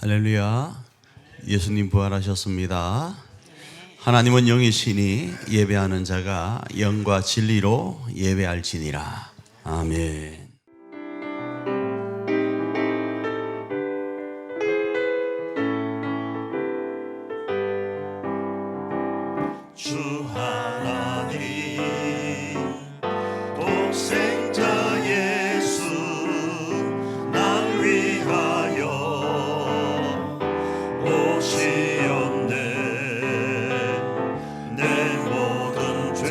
할렐루야. 예수님 부활하셨습니다. 하나님은 영이시니 예배하는 자가 영과 진리로 예배할지니라. 아멘. 주 하나님 독생자 예수 날 위하여 오시었네. 내 모든 죄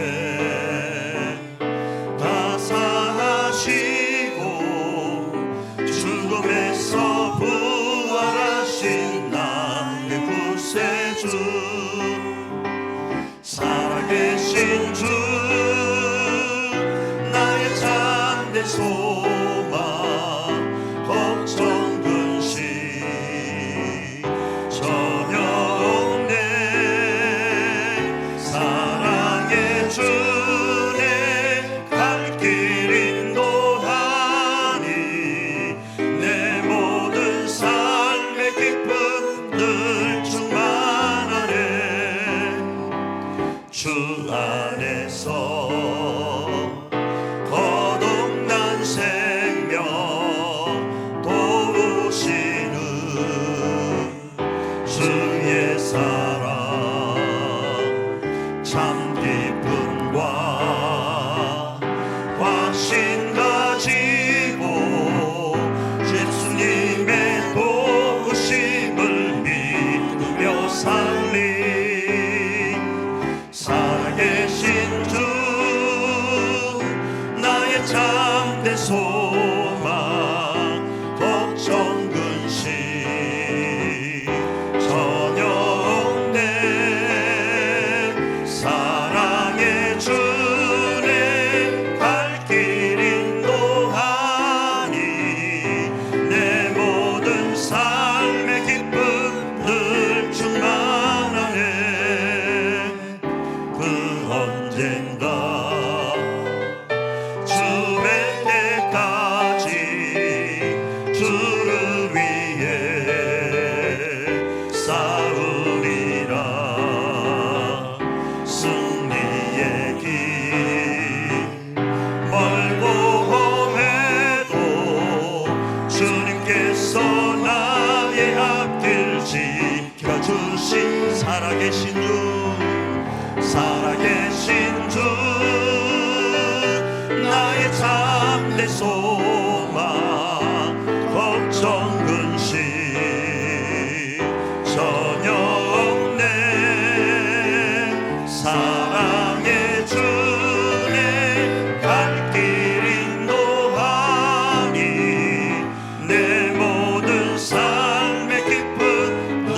다 사하시고 죽음에서 부활하신 나의 구세주 살아계신 주 나의 참된 소망 걱정 근심 전혀 없네. 사랑의 주내 갈 길 인도하니 내 모든 삶의 기쁨 늘 충만하네. 주 안에서 거듭난 생명 도우시는 주의 사랑 참 기쁨과 확신 가지고 예수님의 도우심을 믿으며 살리 살아계신 주 나의 참된 소망 걱정 근심 전혀 없네. 사랑의 주내 갈 길 인도하니 내 모든 삶의 기쁨 늘 충만하네. 그 언젠가 주 뵐 때까지 주를 위해 싸우리라. 승리의 길 멀고 험해도 주님께서 나의 앞길 지켜주신 살아계신 주 살아계신 주 나의 참된 소망 걱정 근심 전혀 없네. 사랑의 주내 갈 길 인도하니 내 모든 삶의 기쁨 늘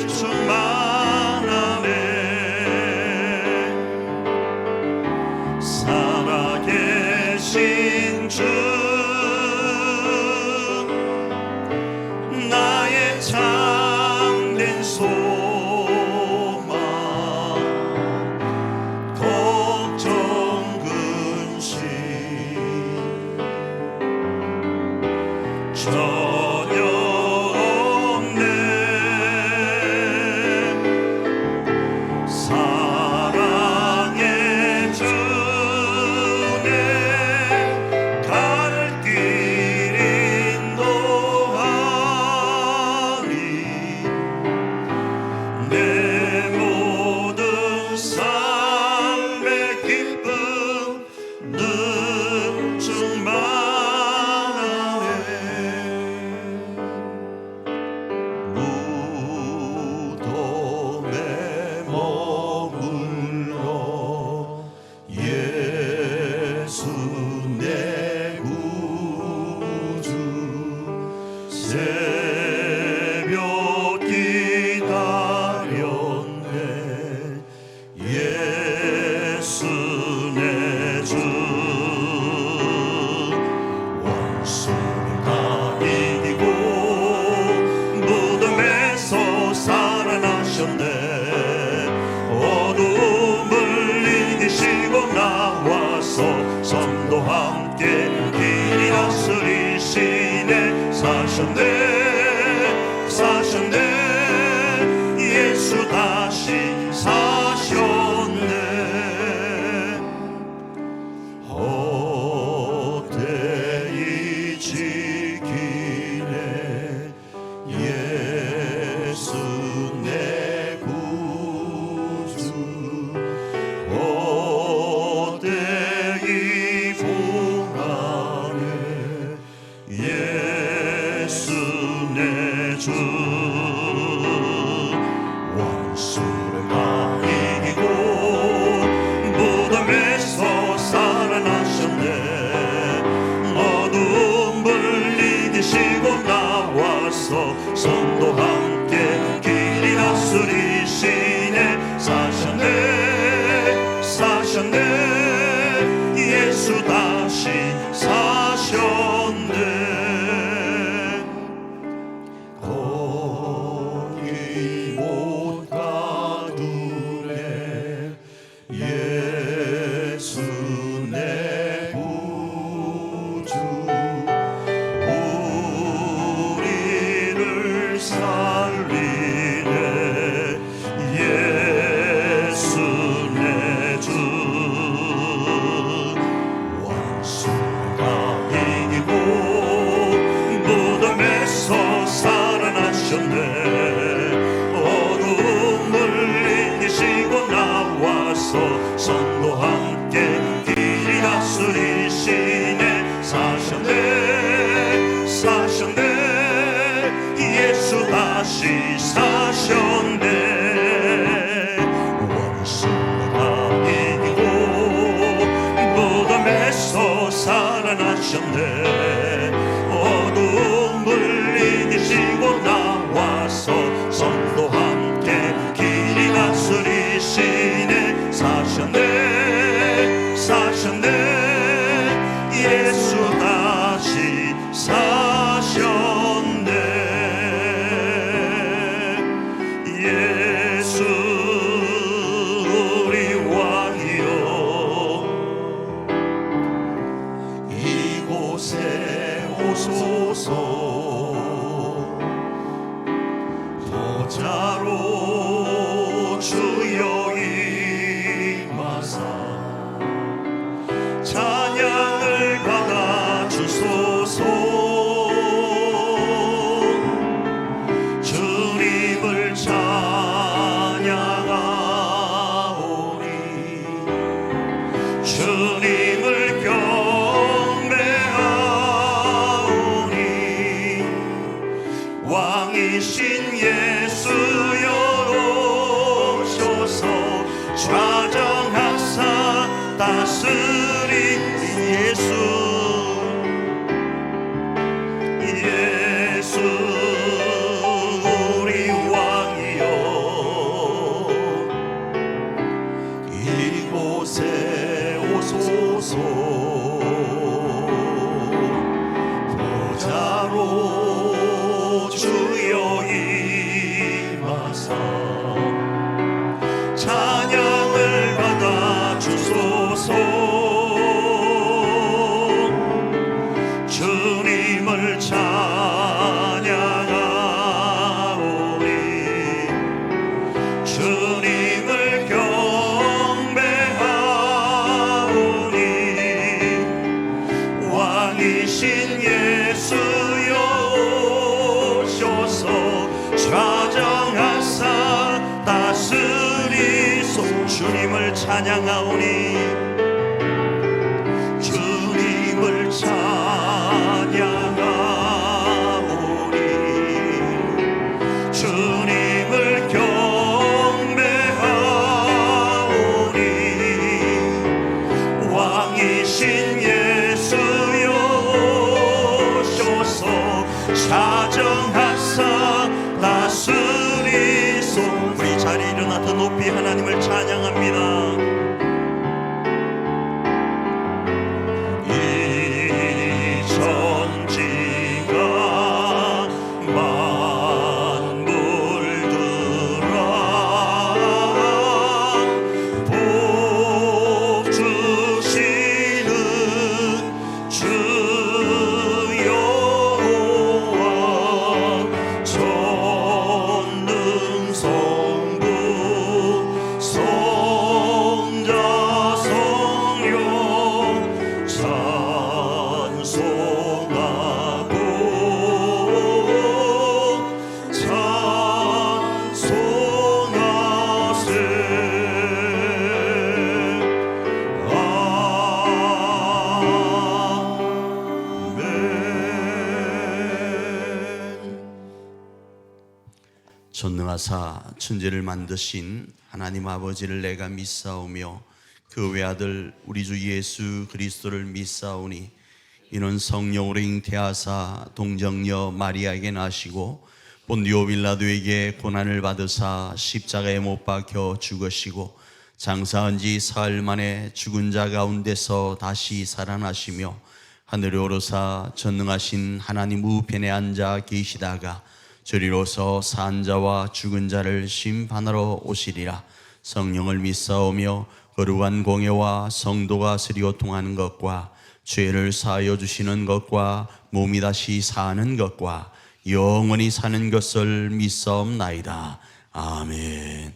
충만하네. 살아계신 주 나의 참된 소망 걱정 근심 전혀 없네. 사랑의 주내 갈 길 인도하니 주 원수를 다 이기고 무덤에서 살아나셨네. 어두운 불 이기시고 나와서 성도 함께 길이 다스리시네. 사셨네 사셨네 예수 다시 사셨네. 거기 못 가두네. 예수 내 구주 우리를 살리네. 예수 내 주 원수가 이기고 무덤에서 살아나셨네. 어두운 물 이기시고 나와서 성도 함께 길이 다스리시네. 사셨네 사셨네 예수 다시 사셨네. 원수가 이기고 무덤에서 살아나셨네. 어두운 물 이기시고 나와서 성도 함께 길이 다스리시네. 사셨네 사셨네 예수 다시 사셨네. 예수 우리 왕이여 이곳에 오소서. 보좌로 주여 임하사 찬양을 받아 주소서. 주님을 찬양하오니 주님을 경배하오니 왕이신 예수여 오셔서 좌정하사 다스리 예수 예수 우리 왕이여 이곳에 오소서. 보좌로 주여 임하사 찬양을 받아 주소서. 주님을 찬양하오니 주님을 경배하오니 왕이신 예수여 오셔서 좌정하사 다스리소. 주님을 찬양하오니 주님을 찬양하오니 주님을 경배하오니 왕이신 예수여 오셔서 좌정하사 다스리소. 우리 자리에 일어나서 높이 하나님을 찬양합니다. 이 천지가 만물들아 복 주시는 주 여호와 전능성부 전능하사 천지를 만드신 하나님 아버지를 내가 믿사오며 그 외아들 우리 주 예수 그리스도를 믿사오니 이는 성령으로 잉태하사 동정녀 마리아에게 나시고 본디오 빌라도에게 고난을 받으사 십자가에 못 박혀 죽으시고 장사한 지 사흘 만에 죽은 자 가운데서 다시 살아나시며 하늘에 오르사 전능하신 하나님 우편에 앉아 계시다가 저리로서 산 자와 죽은 자를 심판하러 오시리라. 성령을 믿사오며 거룩한 공예와 성도가 서리고 통하는 것과 죄를 사하여 주시는 것과 몸이 다시 사는 것과 영원히 사는 것을 믿사옵나이다. 아멘.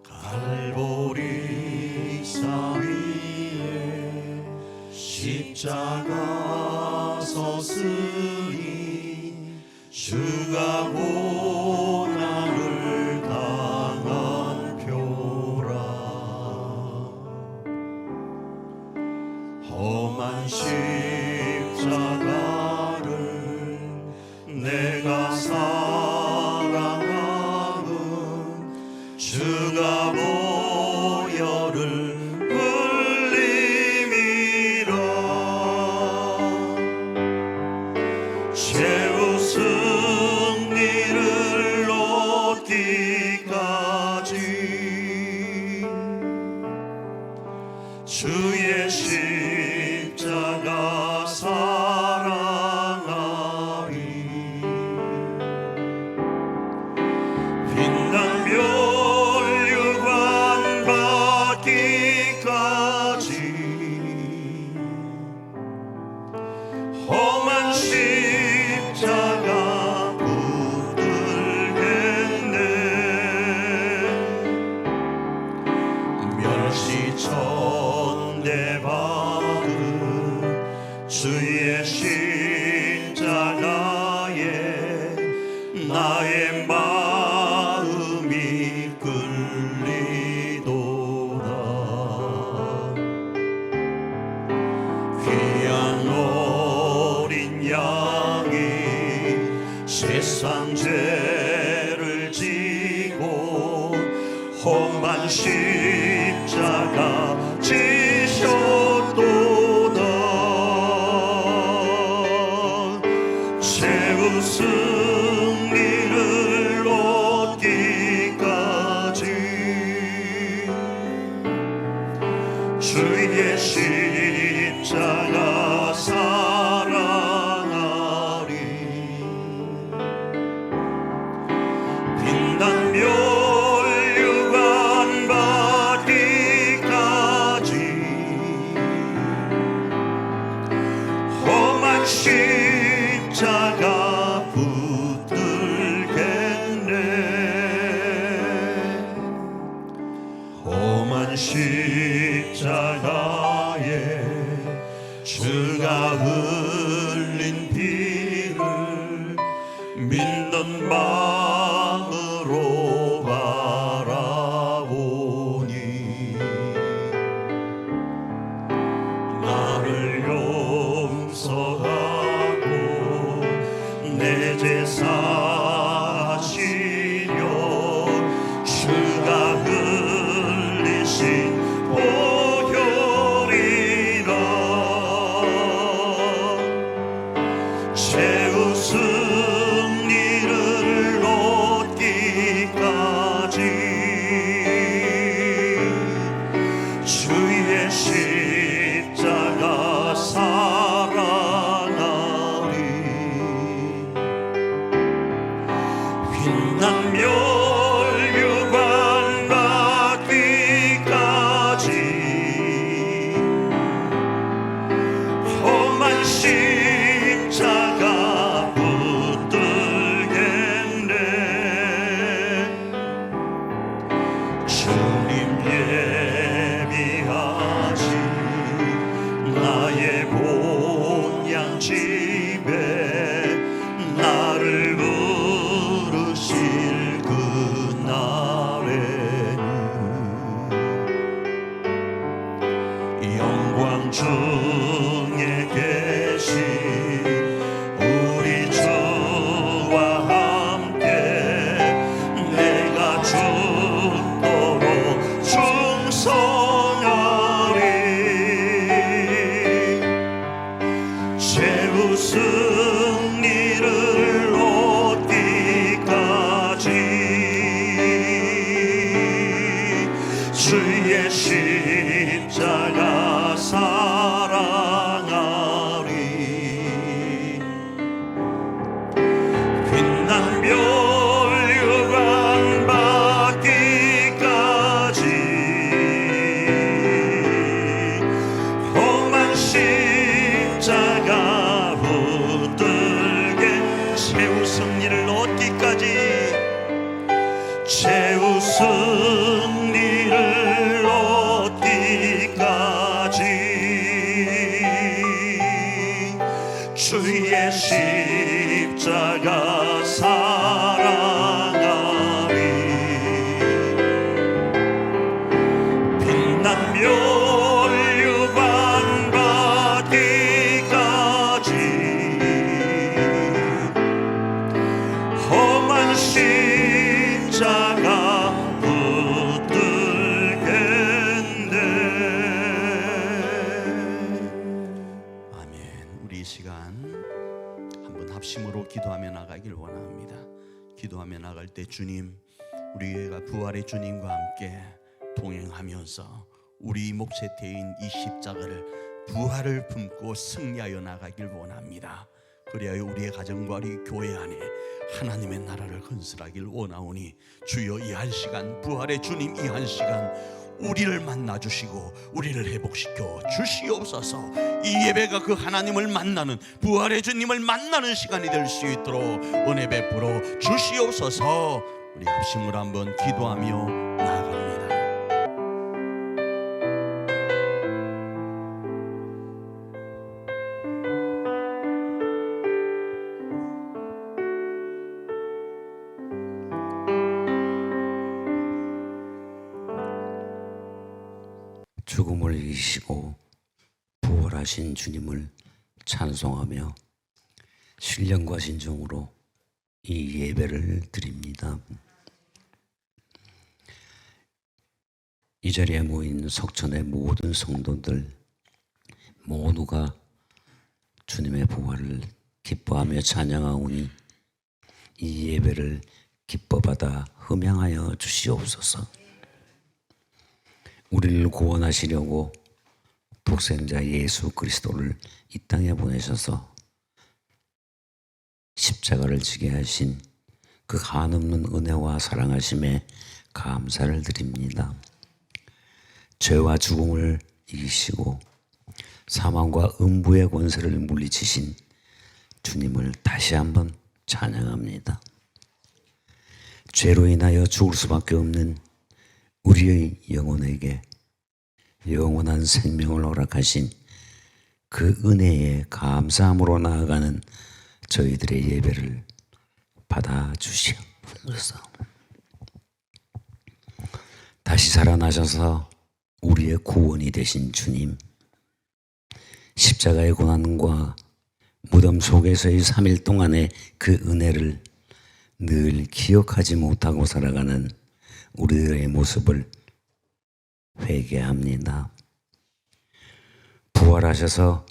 갈보리 산 위에 십자가 섰으니 주가 고난을 당한 표라. 험한 십자가를 내가 사랑하는 주가 보혈을 흘림이라. 최후 승리를 얻기까지 주의 십자가 사랑하리. 빛난 멸류관 받기까지 험한 십자가 붙들겠네. 멸시천대 받은 주의 십자가에 나의 마음이 끌리도다. 귀한 어린 양이 세상 죄를 지고 험한 십자가 지셨도다. 최후 승리를 얻기까지 주의 십자가 사랑하리. 빛난 멸류관 받기까지 험한 십자가 붙들겠네. 험한 십자가에 주가 흘린 피를 믿는 마음으로 바라보니 나를 용서하고 내 죄 사하시려 주가 흘리신 보혈이라. 최후 승리를 얻기까지 주의 십자가 사랑하리. 빛난 멸류관 받기까지 험한 십자가 붙들겠네. 주님 예비하신 공중에 계신 우리 주와 함께 내가 죽도록 충성하리. 최후 승리를 얻기까지 주의 십자가 사랑하리. 빛난 멸류관 받기까지 험한 십자가 붙들게 최후 승리를 얻기까지 최후 승리를 얻기까지 주의 십자가 사랑하리. 빛난 멸류관 받기까지 험한 십자가 붙들겠네. 아멘. 우리 이 시간 한번 합심으로 기도하며 나가길 원합니다. 기도하며 나갈 때 주님, 우리가 부활의 주님과 함께 동행하면서 우리 목세태인 이 십자가를 부활을 품고 승리하여 나가길 원합니다. 그리하여 우리의 가정과 우리 교회 안에 하나님의 나라를 건설하길 원하오니 주여 이 한 시간 부활의 주님 이 한 시간 우리를 만나 주시고 우리를 회복시켜 주시옵소서. 이 예배가 그 하나님을 만나는 부활의 주님을 만나는 시간이 될 수 있도록 은혜 베풀어 주시옵소서. 우리 합심으로 한번 기도하며 나아갑니다. 죽음을 이기시고 부활하신 주님을 찬송하며 신령과 신중으로 이 예배를 드립니다. 이 자리에 모인 석천의 모든 성도들 모두가 주님의 부활을 기뻐하며 찬양하오니 이 예배를 기뻐받아 흠양하여 주시옵소서. 우리를 구원하시려고 독생자 예수 그리스도를 이 땅에 보내셔서 십자가를 지게 하신 그 한없는 은혜와 사랑하심에 감사를 드립니다. 죄와 죽음을 이기시고 사망과 음부의 권세를 물리치신 주님을 다시 한번 찬양합니다. 죄로 인하여 죽을 수밖에 없는 우리의 영혼에게 영원한 생명을 허락하신 그 은혜에 감사함으로 나아가는 저희들의 예배를 받아주시옵소서. 다시 살아나셔서 우리의 구원이 되신 주님, 십자가의 고난과 무덤 속에서의 3일 동안의 그 은혜를 늘 기억하지 못하고 살아가는 우리들의 모습을 회개합니다. 부활하셔서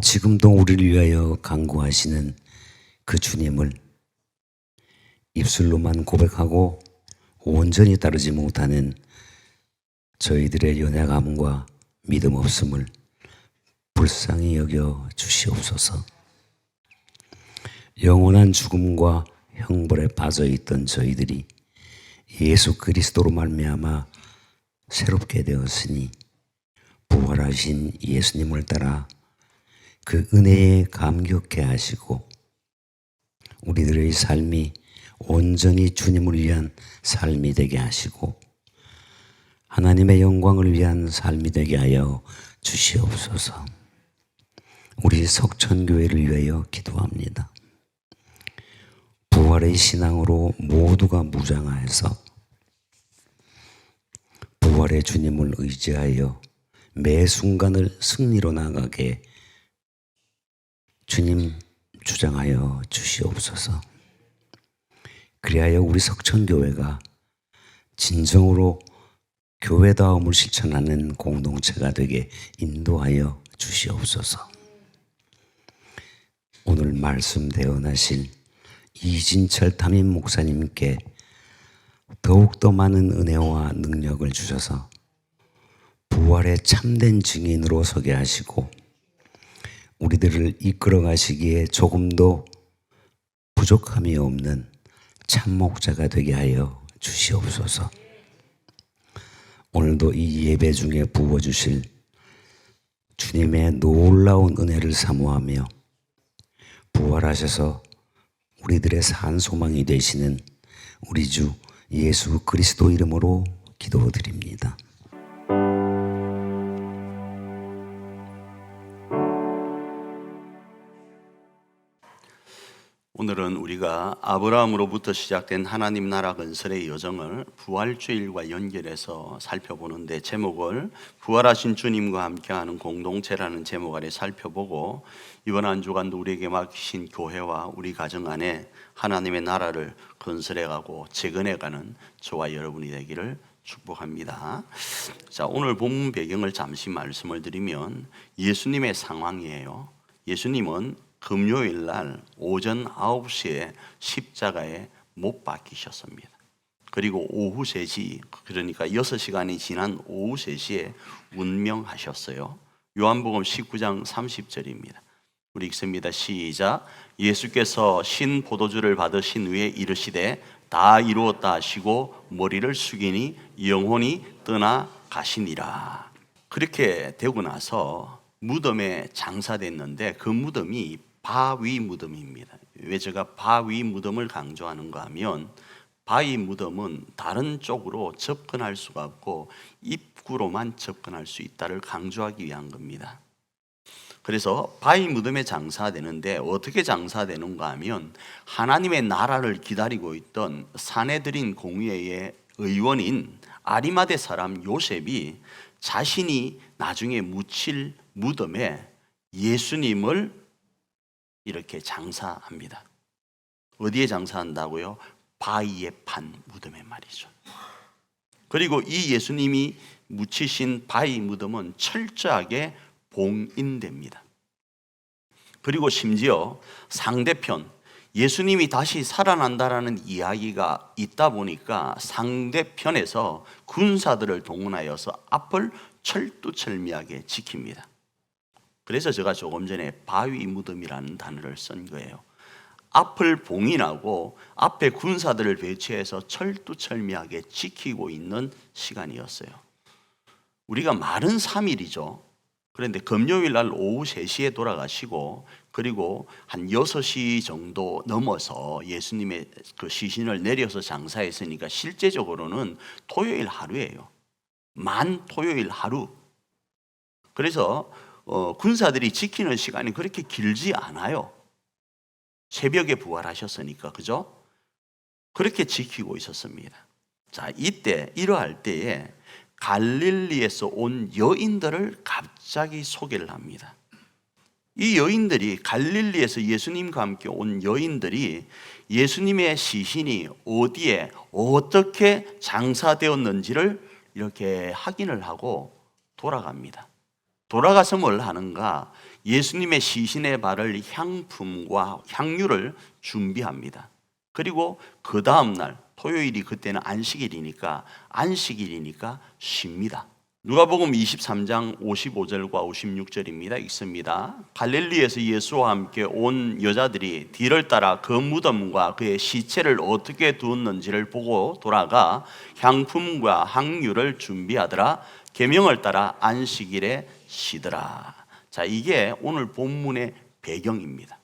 지금도 우리를 위하여 간구하시는 그 주님을 입술로만 고백하고 온전히 따르지 못하는 저희들의 연약함과 믿음 없음을 불쌍히 여겨 주시옵소서. 영원한 죽음과 형벌에 빠져 있던 저희들이 예수 그리스도로 말미암아 새롭게 되었으니 부활하신 예수님을 따라 그 은혜에 감격해 하시고 우리들의 삶이 온전히 주님을 위한 삶이 되게 하시고 하나님의 영광을 위한 삶이 되게 하여 주시옵소서. 우리 석천교회를 위하여 기도합니다. 부활의 신앙으로 모두가 무장하여서 부활의 주님을 의지하여 매 순간을 승리로 나가게 주님 주장하여 주시옵소서. 그리하여 우리 석천교회가 진정으로 교회다움을 실천하는 공동체가 되게 인도하여 주시옵소서. 오늘 말씀 대언하실 이진철 담임 목사님께 더욱더 많은 은혜와 능력을 주셔서 부활의 참된 증인으로 서게 하시고 우리들을 이끌어 가시기에 조금도 부족함이 없는 참목자가 되게 하여 주시옵소서. 오늘도 이 예배 중에 부어주실 주님의 놀라운 은혜를 사모하며 부활하셔서 우리들의 산 소망이 되시는 우리 주 예수 그리스도 이름으로 기도드립니다. 오늘은 우리가 아브라함으로부터 시작된 하나님 나라 건설의 여정을 부활주일과 연결해서 살펴보는데, 제목을 부활하신 주님과 함께하는 공동체라는 제목 아래 살펴보고, 이번 한 주간도 우리에게 맡기신 교회와 우리 가정 안에 하나님의 나라를 건설해가고 재건해가는 저와 여러분이 되기를 축복합니다. 자, 오늘 본문 배경을 잠시 말씀을 드리면 예수님의 상황이에요. 예수님은 금요일 날 오전 9시에 십자가에 못 박히셨습니다. 그리고 오후 3시, 그러니까 6시간이 지난 오후 3시에 운명하셨어요. 요한복음 19장 30절입니다. 우리 읽습니다. 시작. 예수께서 신 포도주를 받으신 후에 이르시되 다 이루었다 하시고 머리를 숙이니 영혼이 떠나 가시니라. 그렇게 되고 나서 무덤에 장사됐는데 그 무덤이 바위 무덤입니다. 왜 제가 바위 무덤을 강조하는가 하면, 바위 무덤은 다른 쪽으로 접근할 수가 없고 입구로만 접근할 수 있다를 강조하기 위한 겁니다. 그래서 바위 무덤에 장사되는데 어떻게 장사되는가 하면, 하나님의 나라를 기다리고 있던 사내들인 공회의 의원인 아리마대 사람 요셉이 자신이 나중에 묻힐 무덤에 예수님을 이렇게 장사합니다. 어디에 장사한다고요? 바위에 판 무덤에 말이죠. 그리고 이 예수님이 묻히신 바위 무덤은 철저하게 봉인됩니다. 그리고 심지어 상대편, 예수님이 다시 살아난다라는 이야기가 있다 보니까 상대편에서 군사들을 동원하여서 앞을 철두철미하게 지킵니다. 그래서 제가 조금 전에 바위 무덤이라는 단어를 쓴 거예요. 앞을 봉인하고 앞에 군사들을 배치해서 철두철미하게 지키고 있는 시간이었어요. 우리가 말은 3일이죠. 그런데 금요일 날 오후 3시에 돌아가시고, 그리고 한 6시 정도 넘어서 예수님의 그 시신을 내려서 장사했으니까 실제적으로는 토요일 하루예요. 만 토요일 하루. 그래서 군사들이 지키는 시간이 그렇게 길지 않아요. 새벽에 부활하셨으니까, 그죠? 그렇게 지키고 있었습니다. 자, 이러할 때에 갈릴리에서 온 여인들을 갑자기 소개를 합니다. 이 여인들이, 갈릴리에서 예수님과 함께 온 여인들이 예수님의 시신이 어디에 어떻게 장사되었는지를 이렇게 확인을 하고 돌아갑니다. 돌아가서 뭘 하는가? 예수님의 시신에 바를 향품과 향유를 준비합니다. 그리고 그 다음날 토요일이 그때는 안식일이니까 쉽니다. 누가복음 23장 55절과 56절입니다. 읽습니다. 갈릴리에서 예수와 함께 온 여자들이 뒤를 따라 그 무덤과 그의 시체를 어떻게 두었는지를 보고 돌아가 향품과 향유를 준비하더라. 계명을 따라 안식일에 쉬더라. 자, 이게 오늘 본문의 배경입니다.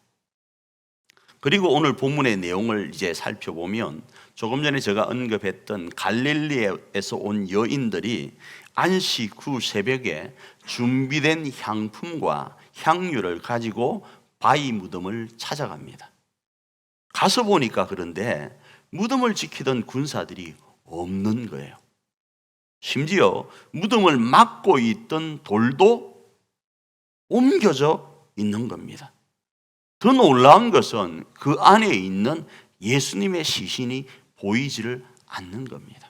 그리고 오늘 본문의 내용을 이제 살펴보면, 조금 전에 제가 언급했던 갈릴리에서 온 여인들이 안식 후 새벽에 준비된 향품과 향유를 가지고 바위 무덤을 찾아갑니다. 가서 보니까 그런데 무덤을 지키던 군사들이 없는 거예요. 심지어 무덤을 막고 있던 돌도 옮겨져 있는 겁니다. 더 놀라운 것은 그 안에 있는 예수님의 시신이 보이지를 않는 겁니다.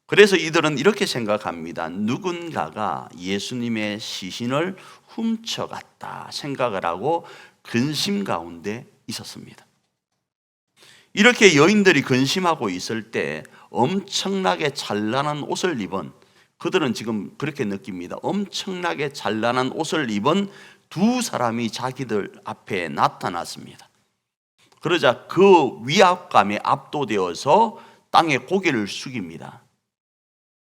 그래서 이들은 이렇게 생각합니다. 누군가가 예수님의 시신을 훔쳐갔다 생각을 하고 근심 가운데 있었습니다. 이렇게 여인들이 근심하고 있을 때 엄청나게 찬란한 옷을 입은, 그들은 지금 그렇게 느낍니다. 엄청나게 찬란한 옷을 입은 두 사람이 자기들 앞에 나타났습니다. 그러자 그 위압감에 압도되어서 땅에 고개를 숙입니다.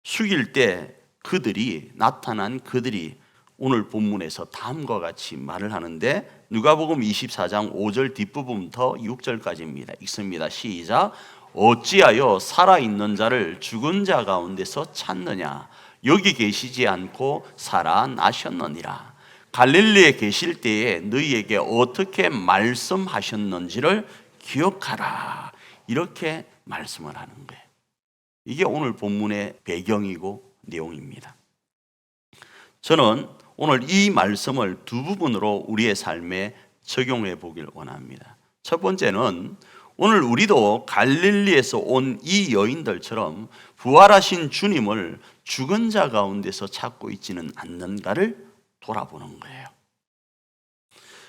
숙일 때 나타난 그들이 오늘 본문에서 다음과 같이 말을 하는데, 누가복음 24장 5절 뒷부분부터 6절까지입니다. 읽습니다. 시작. 어찌하여 살아있는 자를 죽은 자 가운데서 찾느냐? 여기 계시지 않고 살아나셨느니라. 갈릴리에 계실 때에 너희에게 어떻게 말씀하셨는지를 기억하라. 이렇게 말씀을 하는 거예요. 이게 오늘 본문의 배경이고 내용입니다. 저는 오늘 이 말씀을 두 부분으로 우리의 삶에 적용해 보길 원합니다. 첫 번째는 오늘 우리도 갈릴리에서 온 이 여인들처럼 부활하신 주님을 죽은 자 가운데서 찾고 있지는 않는가를 돌아보는 거예요.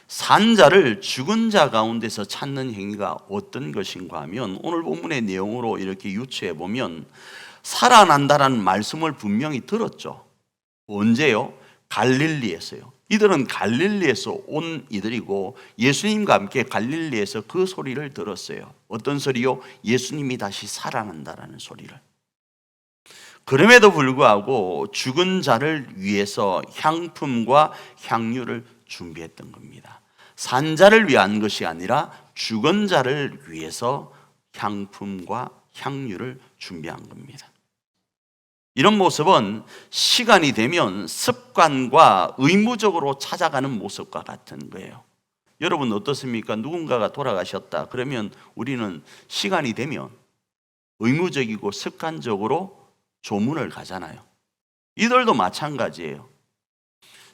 산 자를 죽은 자 가운데서 찾는 행위가 어떤 것인가 하면, 오늘 본문의 내용으로 이렇게 유추해 보면 살아난다라는 말씀을 분명히 들었죠. 언제요? 갈릴리에서요. 이들은 갈릴리에서 온 이들이고 예수님과 함께 갈릴리에서 그 소리를 들었어요. 어떤 소리요? 예수님이 다시 살아난다라는 소리를. 그럼에도 불구하고 죽은 자를 위해서 향품과 향유를 준비했던 겁니다. 산 자를 위한 것이 아니라 죽은 자를 위해서 향품과 향유를 준비한 겁니다. 이런 모습은 시간이 되면 습관과 의무적으로 찾아가는 모습과 같은 거예요. 여러분 어떻습니까? 누군가가 돌아가셨다 그러면 우리는 시간이 되면 의무적이고 습관적으로 조문을 가잖아요. 이들도 마찬가지예요.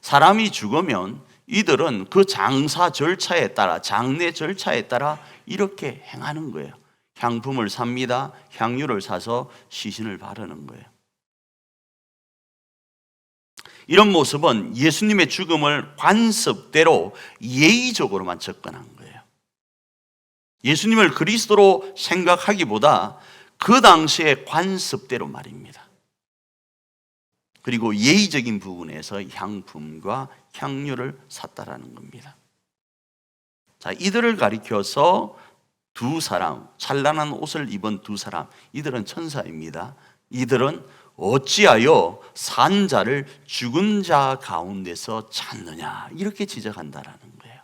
사람이 죽으면 이들은 그 장사 절차에 따라, 장례 절차에 따라 이렇게 행하는 거예요. 향품을 삽니다. 향유를 사서 시신을 바르는 거예요. 이런 모습은 예수님의 죽음을 관습대로 예의적으로만 접근한 거예요. 예수님을 그리스도로 생각하기보다 그 당시의 관습대로 말입니다. 그리고 예의적인 부분에서 향품과 향유를 샀다라는 겁니다. 자, 이들을 가리켜서 두 사람, 찬란한 옷을 입은 두 사람, 이들은 천사입니다. 이들은 어찌하여 산 자를 죽은 자 가운데서 찾느냐, 이렇게 지적한다라는 거예요.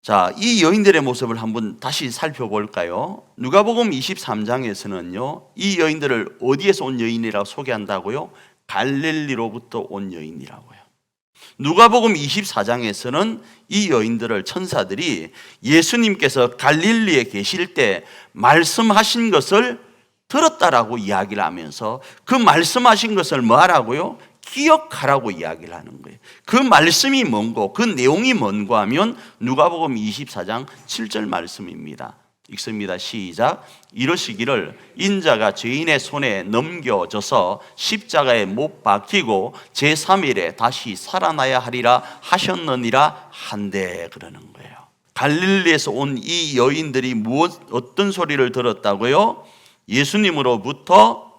자, 이 여인들의 모습을 한번 다시 살펴볼까요? 누가복음 23장에서는요, 이 여인들을 어디에서 온 여인이라고 소개한다고요? 갈릴리로부터 온 여인이라고요. 누가복음 24장에서는 이 여인들을 천사들이 예수님께서 갈릴리에 계실 때 말씀하신 것을 들었다라고 이야기를 하면서 그 말씀하신 것을 뭐 하라고요? 기억하라고 이야기를 하는 거예요. 그 말씀이 뭔고, 그 내용이 뭔고 하면 누가복음 24장 7절 말씀입니다. 읽습니다. 시작. 이러시기를 인자가 죄인의 손에 넘겨져서 십자가에 못 박히고 제3일에 다시 살아나야 하리라 하셨느니라 한데, 그러는 거예요. 갈릴리에서 온 이 여인들이 어떤 소리를 들었다고요? 예수님으로부터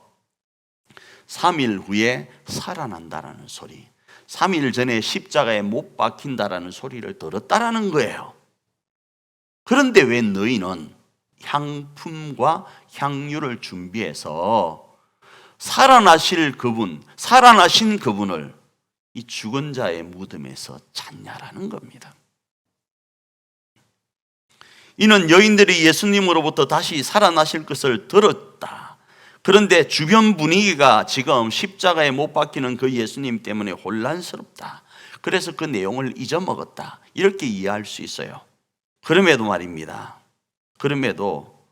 3일 후에 살아난다라는 소리, 3일 전에 십자가에 못 박힌다라는 소리를 들었다라는 거예요. 그런데 왜 너희는 향품과 향유를 준비해서 살아나신 그분을 이 죽은 자의 무덤에서 찾냐라는 겁니다. 이는 여인들이 예수님으로부터 다시 살아나실 것을 들었다. 그런데 주변 분위기가 지금 십자가에 못 박히는 그 예수님 때문에 혼란스럽다. 그래서 그 내용을 잊어먹었다. 이렇게 이해할 수 있어요. 그럼에도 말입니다. 그럼에도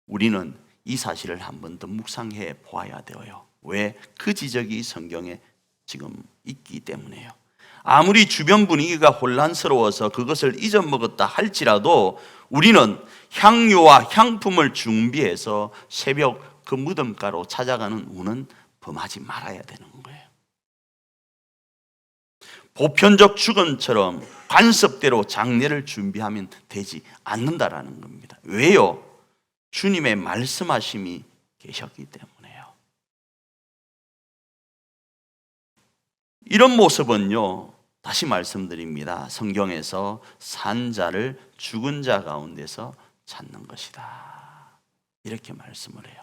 우리는 이 사실을 한 번 더 묵상해 보아야 되어요. 왜? 그 지적이 성경에 지금 있기 때문에요. 아무리 주변 분위기가 혼란스러워서 그것을 잊어먹었다 할지라도 우리는 향유와 향품을 준비해서 새벽 그 무덤가로 찾아가는 운은 범하지 말아야 되는 거예요. 보편적 축원처럼 관습대로 장례를 준비하면 되지 않는다라는 겁니다. 왜요? 주님의 말씀하심이 계셨기 때문에요. 이런 모습은요, 다시 말씀드립니다. 성경에서 산 자를 죽은 자 가운데서 찾는 것이다, 이렇게 말씀을 해요.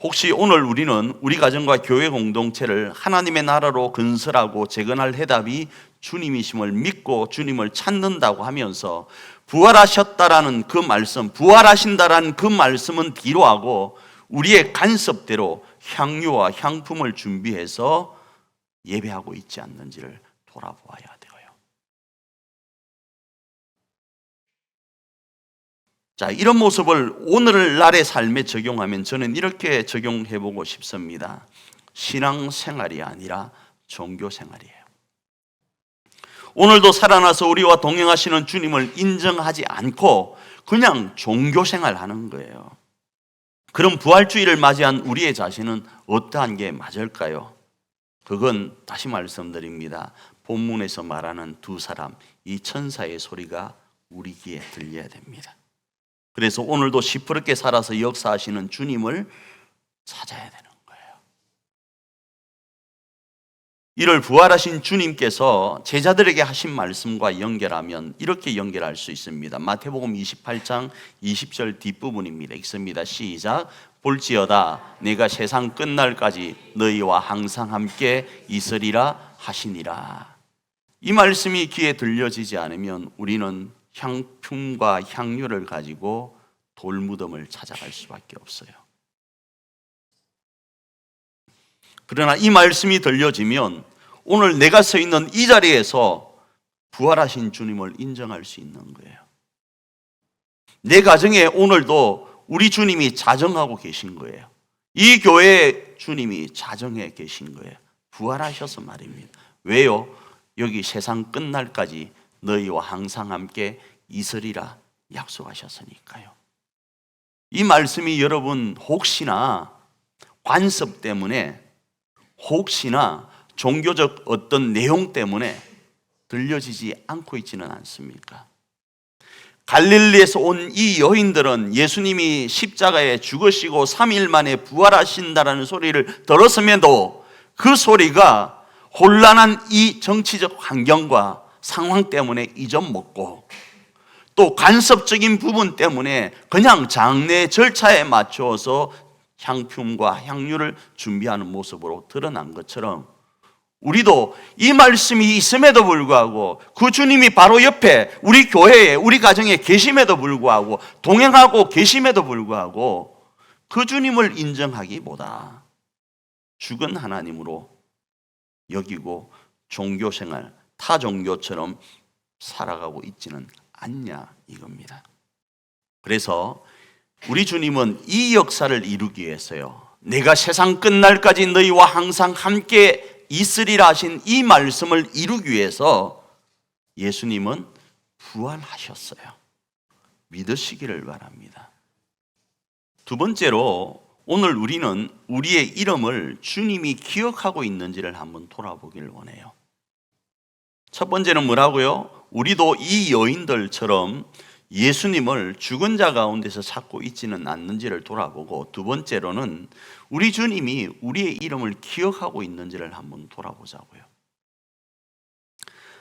혹시 오늘 우리는 우리 가정과 교회 공동체를 하나님의 나라로 건설하고 재건할 해답이 주님이심을 믿고 주님을 찾는다고 하면서 부활하셨다라는 그 말씀, 부활하신다라는 그 말씀은 뒤로 하고 우리의 간섭대로 향유와 향품을 준비해서 예배하고 있지 않는지를 돌아보아야 돼요. 자, 이런 모습을 오늘날의 삶에 적용하면 저는 이렇게 적용해보고 싶습니다. 신앙생활이 아니라 종교생활이에요. 오늘도 살아나서 우리와 동행하시는 주님을 인정하지 않고 그냥 종교생활 하는 거예요. 그럼 부활주의를 맞이한 우리의 자신은 어떠한 게 맞을까요? 그건 다시 말씀드립니다. 본문에서 말하는 두 사람, 이 천사의 소리가 우리 귀에 들려야 됩니다. 그래서 오늘도 시퍼렇게 살아서 역사하시는 주님을 찾아야 되는 거예요. 이를 부활하신 주님께서 제자들에게 하신 말씀과 연결하면 이렇게 연결할 수 있습니다. 마태복음 28장 20절 뒷부분입니다. 읽습니다. 시작. 볼지어다 내가 세상 끝날까지 너희와 항상 함께 있으리라 하시니라. 이 말씀이 귀에 들려지지 않으면 우리는 향품과 향유를 가지고 돌무덤을 찾아갈 수밖에 없어요. 그러나 이 말씀이 들려지면 오늘 내가 서 있는 이 자리에서 부활하신 주님을 인정할 수 있는 거예요. 내 가정에 오늘도 우리 주님이 자정하고 계신 거예요. 이 교회에 주님이 자정해 계신 거예요. 부활하셔서 말입니다. 왜요? 여기 세상 끝날까지 너희와 항상 함께 있으리라 약속하셨으니까요. 이 말씀이 여러분 혹시나 관습 때문에, 혹시나 종교적 어떤 내용 때문에 들려지지 않고 있지는 않습니까? 갈릴리에서 온 이 여인들은 예수님이 십자가에 죽으시고 3일 만에 부활하신다라는 소리를 들었음에도 그 소리가 혼란한 이 정치적 환경과 상황 때문에 잊어먹고 또 간섭적인 부분 때문에 그냥 장례 절차에 맞추어서 향품과 향유를 준비하는 모습으로 드러난 것처럼 우리도 이 말씀이 있음에도 불구하고 그 주님이 바로 옆에 우리 교회에 우리 가정에 계심에도 불구하고 동행하고 계심에도 불구하고 그 주님을 인정하기보다 죽은 하나님으로 여기고 종교생활, 타 종교처럼 살아가고 있지는 않냐 이겁니다. 그래서 우리 주님은 이 역사를 이루기 위해서요, 내가 세상 끝날까지 너희와 항상 함께 있으리라 하신 이 말씀을 이루기 위해서 예수님은 부활하셨어요. 믿으시기를 바랍니다. 두 번째로 오늘 우리는 우리의 이름을 주님이 기억하고 있는지를 한번 돌아보기를 원해요. 첫 번째는 뭐라고요? 우리도 이 여인들처럼 예수님을 죽은 자 가운데서 찾고 있지는 않는지를 돌아보고, 두 번째로는 우리 주님이 우리의 이름을 기억하고 있는지를 한번 돌아보자고요.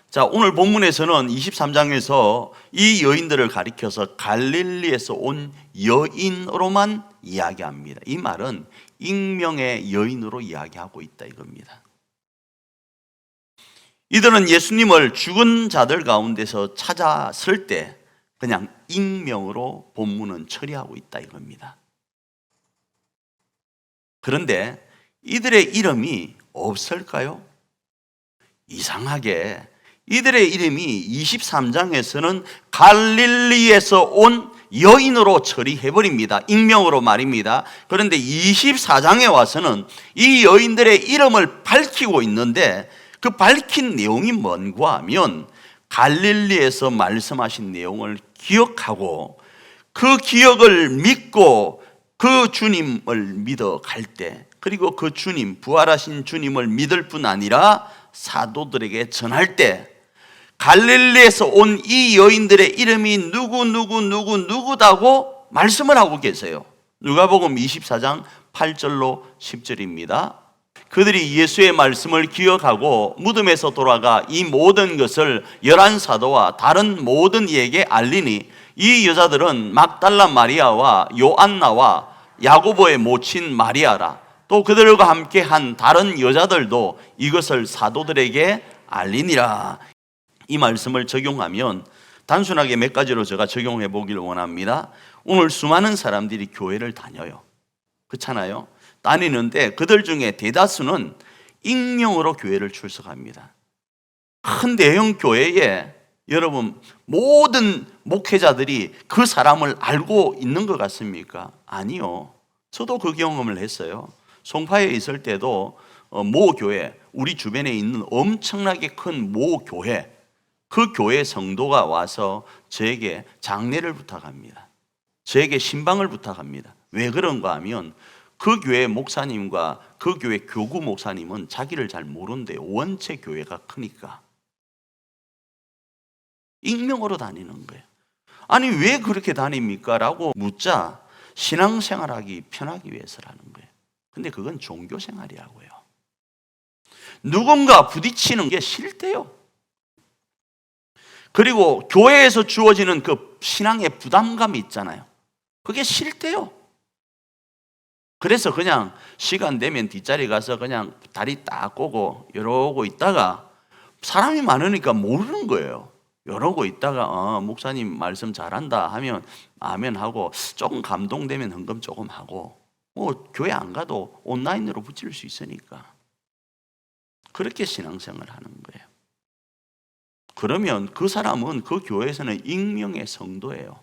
자, 오늘 본문에서는 23장에서 이 여인들을 가리켜서 갈릴리에서 온 여인으로만 이야기합니다. 이 말은 익명의 여인으로 이야기하고 있다 이겁니다. 이들은 예수님을 죽은 자들 가운데서 찾았을 때 그냥 익명으로 본문은 처리하고 있다 이겁니다. 그런데 이들의 이름이 없을까요? 이상하게 이들의 이름이 23장에서는 갈릴리에서 온 여인으로 처리해버립니다. 익명으로 말입니다. 그런데 24장에 와서는 이 여인들의 이름을 밝히고 있는데 그 밝힌 내용이 뭔가 하면 갈릴리에서 말씀하신 내용을 기억하고 그 기억을 믿고 그 주님을 믿어 갈 때, 그리고 그 주님, 부활하신 주님을 믿을 뿐 아니라 사도들에게 전할 때 갈릴리에서 온 이 여인들의 이름이 누구다고 말씀을 하고 계세요. 누가복음 24장 8절로 10절입니다. 그들이 예수의 말씀을 기억하고 무덤에서 돌아가 이 모든 것을 11사도와 다른 모든 이에게 알리니 이 여자들은 막달라 마리아와 요안나와 야고보의 모친 마리아라. 또 그들과 함께 한 다른 여자들도 이것을 사도들에게 알리니라. 이 말씀을 적용하면 단순하게 몇 가지로 제가 적용해 보기를 원합니다. 오늘 수많은 사람들이 교회를 다녀요. 그렇잖아요? 다니는데 그들 중에 대다수는 익명으로 교회를 출석합니다. 큰 대형 교회에 여러분 모든 목회자들이 그 사람을 알고 있는 것 같습니까? 아니요. 저도 그 경험을 했어요. 송파에 있을 때도 모 교회, 우리 주변에 있는 엄청나게 큰 모 교회, 그 교회 성도가 와서 저에게 장례를 부탁합니다. 저에게 신방을 부탁합니다. 왜 그런가 하면 그 교회 목사님과 그 교회 교구 목사님은 자기를 잘 모른대요. 원체 교회가 크니까. 익명으로 다니는 거예요. 아니 왜 그렇게 다닙니까? 라고 묻자 신앙생활하기 편하기 위해서라는 거예요. 근데 그건 종교생활이라고요. 누군가 부딪히는 게 싫대요. 그리고 교회에서 주어지는 그 신앙의 부담감이 있잖아요. 그게 싫대요. 그래서 그냥 시간 되면 뒷자리 가서 그냥 다리 딱 꼬고 이러고 있다가 사람이 많으니까 모르는 거예요. 이러고 있다가 목사님 말씀 잘한다 하면 아멘 하고 조금 감동되면 헌금 조금 하고 뭐 교회 안 가도 온라인으로 붙일 수 있으니까 그렇게 신앙생활을 하는 거예요. 그러면 그 사람은 그 교회에서는 익명의 성도예요.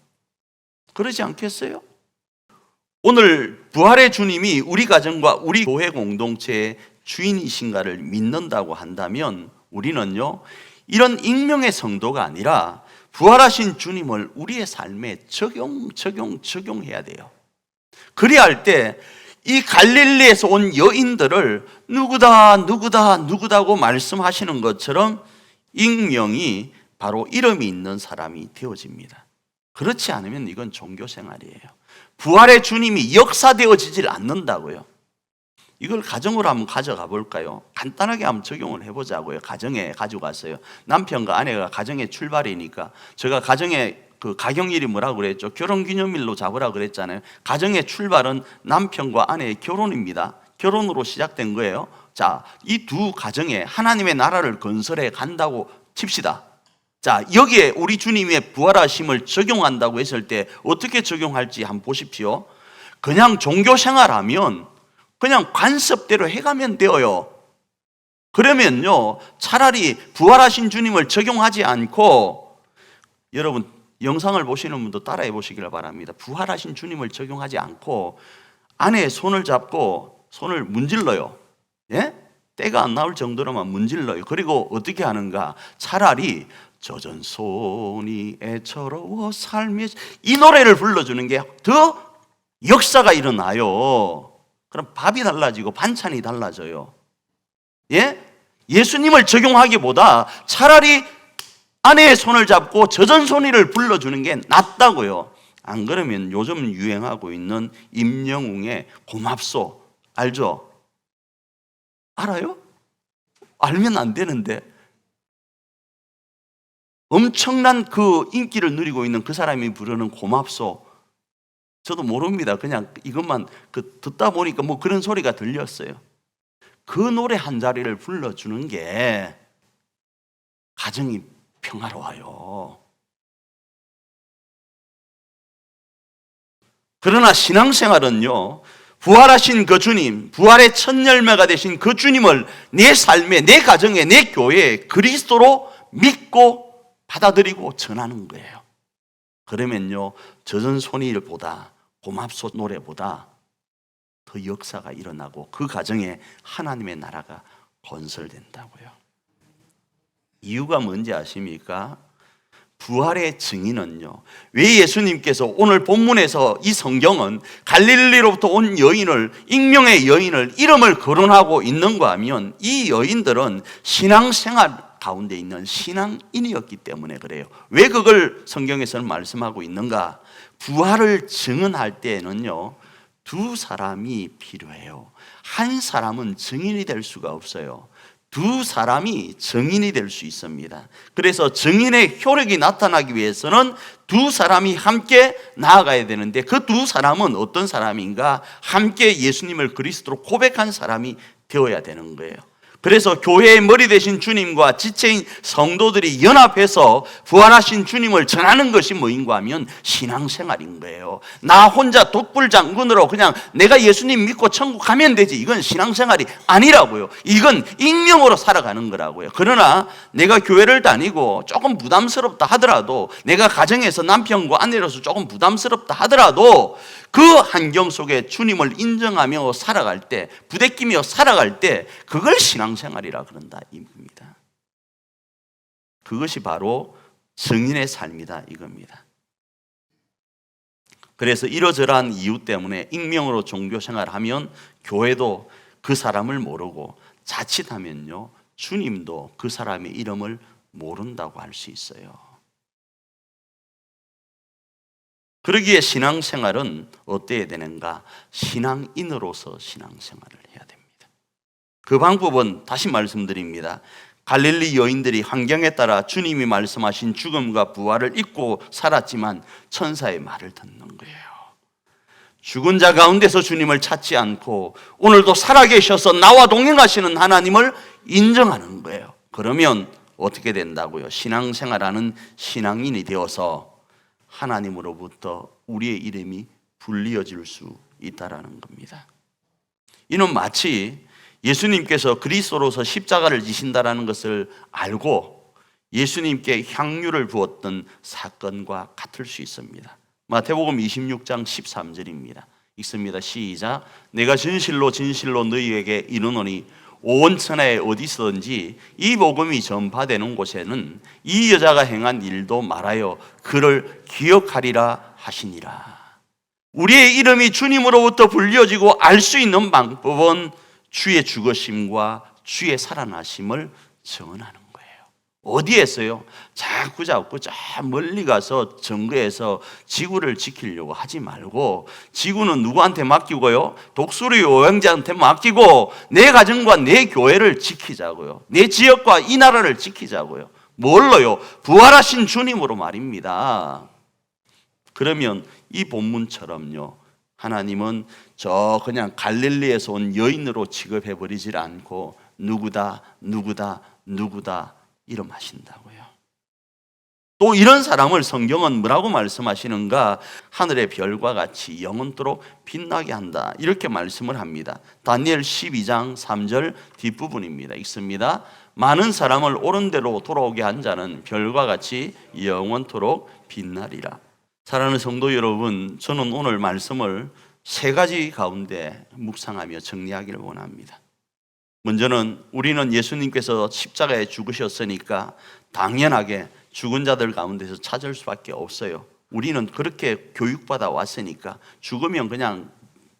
그러지 않겠어요? 오늘 부활의 주님이 우리 가정과 우리 교회 공동체의 주인이신가를 믿는다고 한다면 우리는요 이런 익명의 성도가 아니라 부활하신 주님을 우리의 삶에 적용해야 돼요. 그래야 할 때 이 갈릴리에서 온 여인들을 누구다고 말씀하시는 것처럼 익명이 바로 이름이 있는 사람이 되어집니다. 그렇지 않으면 이건 종교생활이에요. 부활의 주님이 역사되어지질 않는다고요. 이걸 가정으로 한번 가져가 볼까요? 간단하게 한번 적용을 해보자고요. 가정에 가져갔어요. 남편과 아내가 가정의 출발이니까 제가 가정의 그 가경일이 뭐라고 그랬죠? 결혼기념일로 잡으라고 그랬잖아요. 가정의 출발은 남편과 아내의 결혼입니다. 결혼으로 시작된 거예요. 자, 이 두 가정에 하나님의 나라를 건설해 간다고 칩시다. 자, 여기에 우리 주님의 부활하심을 적용한다고 했을 때 어떻게 적용할지 한번 보십시오. 그냥 종교생활하면 그냥 관습대로 해가면 되어요. 그러면요 차라리 부활하신 주님을 적용하지 않고, 여러분 영상을 보시는 분도 따라해 보시길 바랍니다. 부활하신 주님을 적용하지 않고 아내의 손을 잡고 손을 문질러요. 예? 때가 안 나올 정도로만 문질러요. 그리고 어떻게 하는가? 차라리 젖은 손이 애처로워 삶이, 이 노래를 불러주는 게 더 역사가 일어나요. 그럼 밥이 달라지고 반찬이 달라져요. 예? 예수님을 적용하기보다 차라리 아내의 손을 잡고 젖은 손이를 불러주는 게 낫다고요. 안 그러면 요즘 유행하고 있는 임영웅의 고맙소 알죠? 알아요? 알면 안 되는데 엄청난 그 인기를 누리고 있는 그 사람이 부르는 고맙소, 저도 모릅니다. 그냥 이것만 듣다 보니까 뭐 그런 소리가 들렸어요. 그 노래 한 자리를 불러주는 게 가정이 평화로워요. 그러나 신앙생활은요, 부활하신 그 주님, 부활의 첫 열매가 되신 그 주님을 내 삶에, 내 가정에, 내 교회에 그리스도로 믿고 받아들이고 전하는 거예요. 그러면요, 젖은 손일보다 고맙소 노래보다 더 역사가 일어나고 그 가정에 하나님의 나라가 건설된다고요. 이유가 뭔지 아십니까? 부활의 증인은요, 왜 예수님께서 오늘 본문에서 이 성경은 갈릴리로부터 온 여인을, 익명의 여인을 이름을 거론하고 있는가 하면 이 여인들은 신앙생활 가운데 있는 신앙인이었기 때문에 그래요. 왜 그걸 성경에서는 말씀하고 있는가? 부활을 증언할 때에는요, 두 사람이 필요해요. 한 사람은 증인이 될 수가 없어요. 두 사람이 증인이 될 수 있습니다. 그래서 증인의 효력이 나타나기 위해서는 두 사람이 함께 나아가야 되는데 그 두 사람은 어떤 사람인가? 함께 예수님을 그리스도로 고백한 사람이 되어야 되는 거예요. 그래서 교회의 머리 되신 주님과 지체인 성도들이 연합해서 부활하신 주님을 전하는 것이 뭐인가 하면 신앙생활인 거예요. 나 혼자 독불장군으로 그냥 내가 예수님 믿고 천국 가면 되지, 이건 신앙생활이 아니라고요. 이건 익명으로 살아가는 거라고요. 그러나 내가 교회를 다니고 조금 부담스럽다 하더라도, 내가 가정에서 남편과 아내로서 조금 부담스럽다 하더라도 그 환경 속에 주님을 인정하며 살아갈 때, 부대끼며 살아갈 때 그걸 신앙생활이라 그런다 이겁니다. 그것이 바로 증인의 삶이다 이겁니다. 그래서 이러저러한 이유 때문에 익명으로 종교생활을 하면 교회도 그 사람을 모르고, 자칫하면요 주님도 그 사람의 이름을 모른다고 할 수 있어요. 그러기에 신앙생활은 어때야 되는가? 신앙인으로서 신앙생활을 해야 됩니다. 그 방법은 다시 말씀드립니다. 갈릴리 여인들이 환경에 따라 주님이 말씀하신 죽음과 부활을 잊고 살았지만 천사의 말을 듣는 거예요. 죽은 자 가운데서 주님을 찾지 않고 오늘도 살아계셔서 나와 동행하시는 하나님을 인정하는 거예요. 그러면 어떻게 된다고요? 신앙생활하는 신앙인이 되어서 하나님으로부터 우리의 이름이 불리어질 수 있다라는 겁니다. 이는 마치 예수님께서 그리스도로서 십자가를 지신다라는 것을 알고 예수님께 향유를 부었던 사건과 같을 수 있습니다. 마태복음 26장 13절입니다. 읽습니다. 시작. 내가 진실로 진실로 너희에게 이르노니 온 천하에 어디서든지 이 복음이 전파되는 곳에는 이 여자가 행한 일도 말하여 그를 기억하리라 하시니라. 우리의 이름이 주님으로부터 불려지고 알 수 있는 방법은 주의 죽으심과 주의 살아나심을 증언하는 거예요. 어디에서요? 자꾸 저 멀리 가서 증거해서 지구를 지키려고 하지 말고, 지구는 누구한테 맡기고요? 독수리 요양자한테 맡기고 내 가정과 내 교회를 지키자고요. 내 지역과 이 나라를 지키자고요. 뭘로요? 부활하신 주님으로 말입니다. 그러면 이 본문처럼요, 하나님은 저 그냥 갈릴리에서 온 여인으로 취급해버리질 않고 누구다 이름하신다고요. 또 이런 사람을 성경은 뭐라고 말씀하시는가? 하늘의 별과 같이 영원토록 빛나게 한다, 이렇게 말씀을 합니다. 다니엘 12장 3절 뒷부분입니다. 읽습니다. 많은 사람을 옳은 대로 돌아오게 한 자는 별과 같이 영원토록 빛나리라. 사랑하는 성도 여러분, 저는 오늘 말씀을 세 가지 가운데 묵상하며 정리하기를 원합니다. 먼저는 우리는 예수님께서 십자가에 죽으셨으니까 당연하게 죽은 자들 가운데서 찾을 수밖에 없어요. 우리는 그렇게 교육받아 왔으니까 죽으면 그냥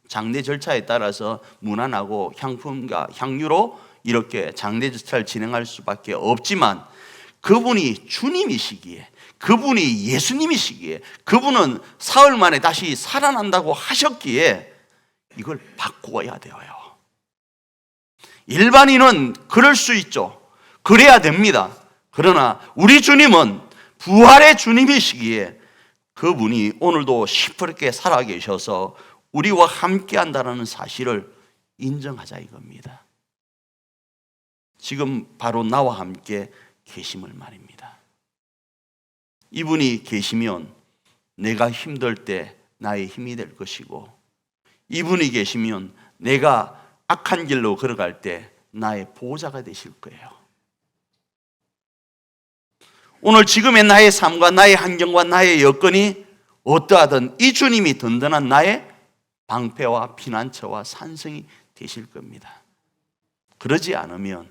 장례 절차에 따라서 문안하고 향품과 향유로 이렇게 장례 절차를 진행할 수밖에 없지만, 그분이 주님이시기에, 그분이 예수님이시기에, 그분은 사흘 만에 다시 살아난다고 하셨기에 이걸 바꾸어야 되어요. 일반인은 그럴 수 있죠. 그래야 됩니다. 그러나 우리 주님은 부활의 주님이시기에 그분이 오늘도 시퍼렇게 살아계셔서 우리와 함께 한다는 사실을 인정하자 이겁니다. 지금 바로 나와 함께 계심을 말입니다. 이분이 계시면 내가 힘들 때 나의 힘이 될 것이고, 이분이 계시면 내가 악한 길로 걸어갈 때 나의 보호자가 되실 거예요. 오늘 지금의 나의 삶과 나의 환경과 나의 여건이 어떠하든 이 주님이 든든한 나의 방패와 피난처와 산성이 되실 겁니다. 그러지 않으면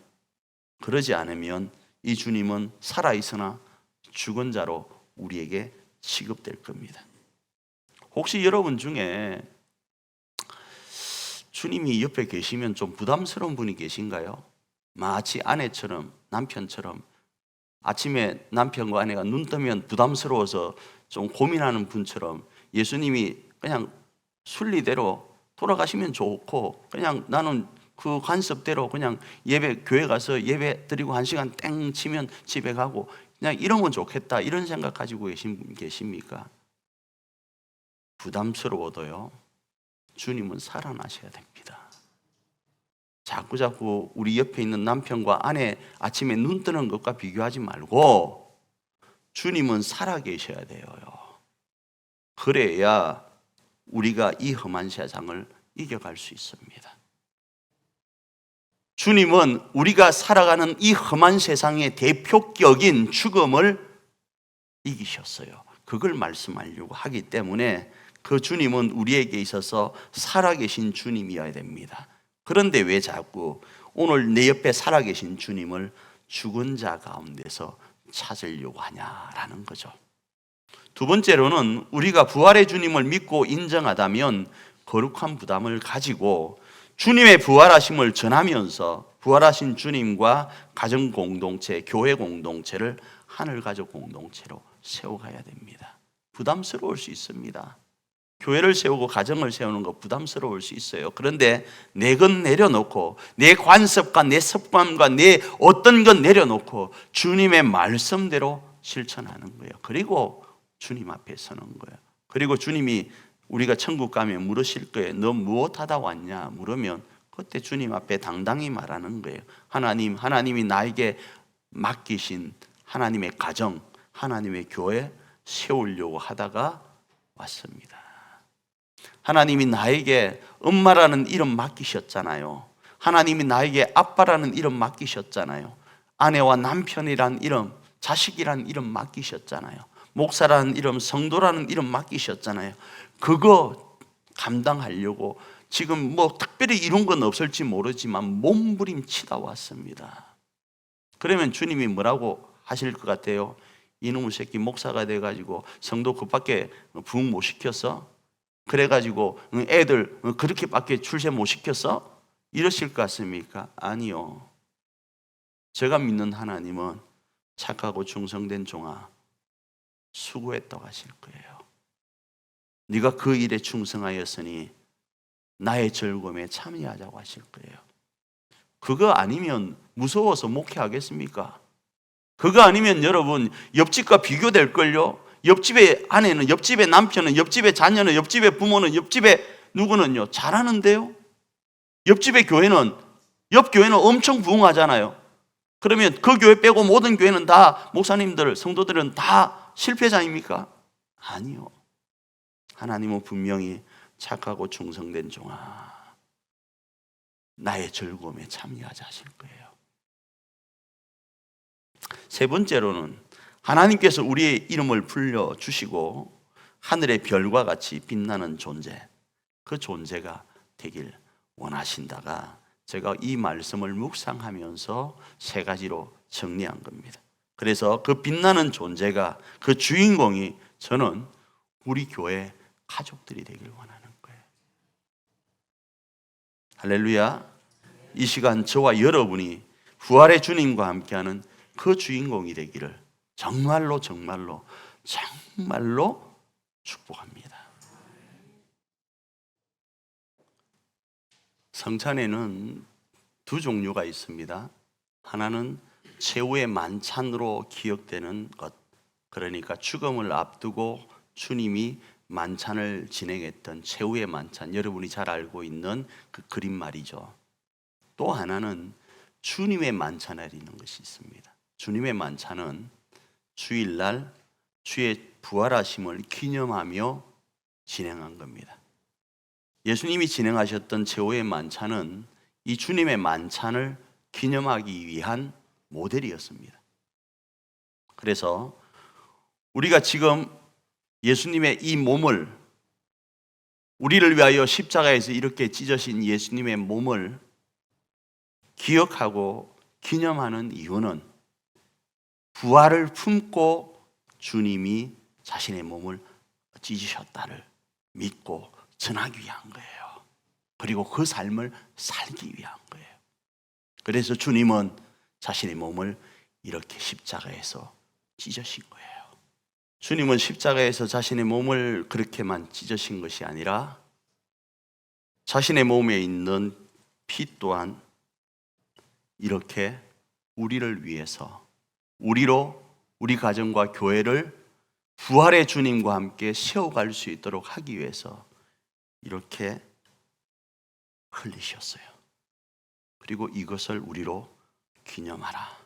이 주님은 살아있으나 죽은 자로 우리에게 취급될 겁니다. 혹시 여러분 중에 주님이 옆에 계시면 좀 부담스러운 분이 계신가요? 마치 아내처럼, 남편처럼 아침에 남편과 아내가 눈 뜨면 부담스러워서 좀 고민하는 분처럼 예수님이 그냥 순리대로 돌아가시면 좋고 그냥 나는 그 관습대로 그냥 예배, 교회 가서 예배 드리고 1시간 땡 치면 집에 가고 그냥 이러면 좋겠다, 이런 생각 가지고 계신 분 계십니까? 부담스러워도요, 주님은 살아나셔야 됩니다. 자꾸 우리 옆에 있는 남편과 아내 아침에 눈 뜨는 것과 비교하지 말고 주님은 살아계셔야 돼요. 그래야 우리가 이 험한 세상을 이겨갈 수 있습니다. 주님은 우리가 살아가는 이 험한 세상의 대표격인 죽음을 이기셨어요. 그걸 말씀하려고 하기 때문에 그 주님은 우리에게 있어서 살아계신 주님이어야 됩니다. 그런데 왜 자꾸 오늘 내 옆에 살아계신 주님을 죽은 자 가운데서 찾으려고 하냐라는 거죠. 두 번째로는 우리가 부활의 주님을 믿고 인정하다면 거룩한 부담을 가지고 주님의 부활하심을 전하면서 부활하신 주님과 가정 공동체, 교회 공동체를 하늘가족 공동체로 세워가야 됩니다. 부담스러울 수 있습니다. 교회를 세우고 가정을 세우는 거 부담스러울 수 있어요. 그런데 내 것 내려놓고 내 관습과 내 습관과 내 어떤 것 내려놓고 주님의 말씀대로 실천하는 거예요. 그리고 주님 앞에 서는 거예요. 그리고 주님이 우리가 천국 가면 물으실 거예요. 너 무엇하다 왔냐 물으면 그때 주님 앞에 당당히 말하는 거예요. 하나님이 나에게 맡기신 하나님의 가정, 하나님의 교회 세우려고 하다가 왔습니다. 하나님이 나에게 엄마라는 이름 맡기셨잖아요. 하나님이 나에게 아빠라는 이름 맡기셨잖아요. 아내와 남편이라는 이름, 자식이라는 이름 맡기셨잖아요. 목사라는 이름, 성도라는 이름 맡기셨잖아요. 그거 감당하려고 지금 뭐 특별히 이룬 건 없을지 모르지만 몸부림치다 왔습니다. 그러면 주님이 뭐라고 하실 것 같아요? 이놈의 새끼 목사가 돼가지고 성도 그밖에 부흥 못 시켰어? 그래가지고 애들 그렇게밖에 출세 못 시켰어? 이러실 것 같습니까? 아니요. 제가 믿는 하나님은 착하고 충성된 종아 수고했다고 하실 거예요. 네가 그 일에 충성하였으니 나의 즐거움에 참여하자고 하실 거예요. 그거 아니면 무서워서 목회하겠습니까? 그거 아니면 여러분 옆집과 비교될걸요? 옆집의 아내는, 옆집의 남편은, 옆집의 자녀는, 옆집의 부모는, 옆집의 누구는요 잘하는데요? 옆집의 교회는, 옆 교회는 엄청 부흥하잖아요. 그러면 그 교회 빼고 모든 교회는 다 목사님들, 성도들은 다 실패자입니까? 아니요. 하나님은 분명히 착하고 충성된 종아 나의 즐거움에 참여하자 하실 거예요. 세 번째로는 하나님께서 우리의 이름을 불러주시고 하늘의 별과 같이 빛나는 존재, 그 존재가 되길 원하신다가 제가 이 말씀을 묵상하면서 세 가지로 정리한 겁니다. 그래서 그 빛나는 존재가, 그 주인공이 저는 우리 교회 가족들이 되길 원하는 거예요. 할렐루야. 이 시간 저와 여러분이 부활의 주님과 함께하는 그 주인공이 되기를 정말로 축복합니다. 성찬에는 두 종류가 있습니다. 하나는 최후의 만찬으로 기억되는 것, 그러니까 죽음을 앞두고 주님이 만찬을 진행했던 최후의 만찬, 여러분이 잘 알고 있는 그 그림 말이죠. 또 하나는 주님의 만찬이라는 것이 있습니다. 주님의 만찬은 주일날 주의 부활하심을 기념하며 진행한 겁니다. 예수님이 진행하셨던 최후의 만찬은 이 주님의 만찬을 기념하기 위한 모델이었습니다. 그래서 우리가 지금 예수님의 이 몸을, 우리를 위하여 십자가에서 이렇게 찢어진 예수님의 몸을 기억하고 기념하는 이유는 부활을 품고 주님이 자신의 몸을 찢으셨다를 믿고 전하기 위한 거예요. 그리고 그 삶을 살기 위한 거예요. 그래서 주님은 자신의 몸을 이렇게 십자가에서 찢으신 거예요. 주님은 십자가에서 자신의 몸을 그렇게만 찢으신 것이 아니라 자신의 몸에 있는 피 또한 이렇게 우리를 위해서, 우리로 우리 가정과 교회를 부활의 주님과 함께 세워갈 수 있도록 하기 위해서 이렇게 흘리셨어요. 그리고 이것을 우리로 기념하라.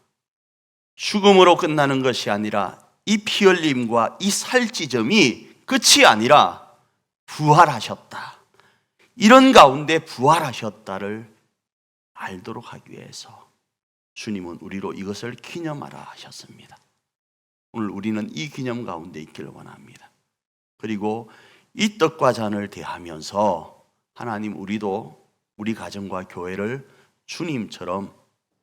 죽음으로 끝나는 것이 아니라 이 피 흘림과 이 살찌점이 끝이 아니라 부활하셨다. 이런 가운데 부활하셨다를 알도록 하기 위해서 주님은 우리로 이것을 기념하라 하셨습니다. 오늘 우리는 이 기념 가운데 있기를 원합니다. 그리고 이 떡과 잔을 대하면서 하나님, 우리도 우리 가정과 교회를 주님처럼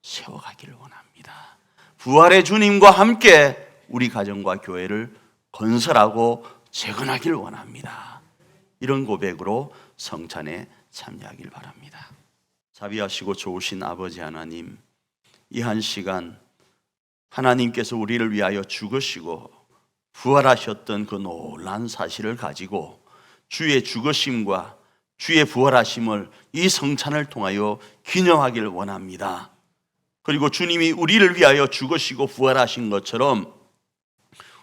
세워가기를 원합니다. 부활의 주님과 함께 우리 가정과 교회를 건설하고 재건하기를 원합니다. 이런 고백으로 성찬에 참여하길 바랍니다. 자비하시고 좋으신 아버지 하나님, 이 한 시간 하나님께서 우리를 위하여 죽으시고 부활하셨던 그 놀라운 사실을 가지고 주의 죽으심과 주의 부활하심을 이 성찬을 통하여 기념하기를 원합니다. 그리고 주님이 우리를 위하여 죽으시고 부활하신 것처럼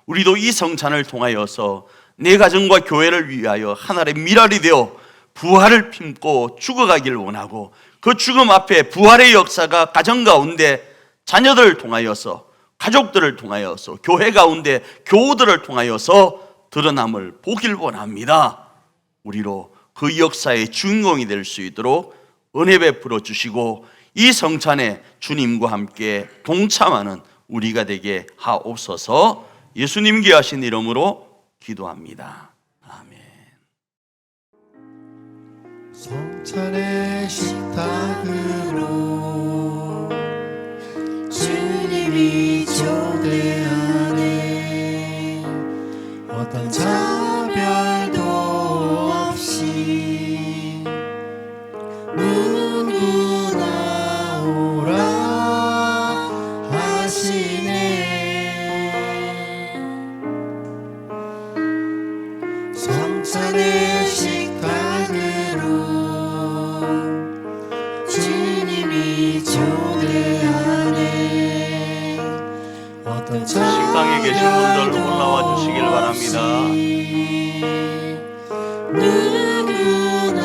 우리도 이 성찬을 통하여서 내 가정과 교회를 위하여 하나의 미랄이 되어 부활을 품고 죽어가기를 원하고, 그 죽음 앞에 부활의 역사가 가정 가운데 자녀들을 통하여서, 가족들을 통하여서, 교회 가운데 교우들을 통하여서 드러남을 보길 원합니다. 우리로 그 역사의 주인공이 될 수 있도록 은혜 베풀어 주시고 이 성찬에 주님과 함께 동참하는 우리가 되게 하옵소서. 예수님 귀하신 이름으로 기도합니다. 아멘. 성찬의 식탁으로 주님이 초대하네. 어떤 차별도 없이 누구나 오라 하시네. 성찬의 식탁으로 주님이 초대하네. 어떤 식당에 계신 분들 올라와 주시길 바랍니다. 누구나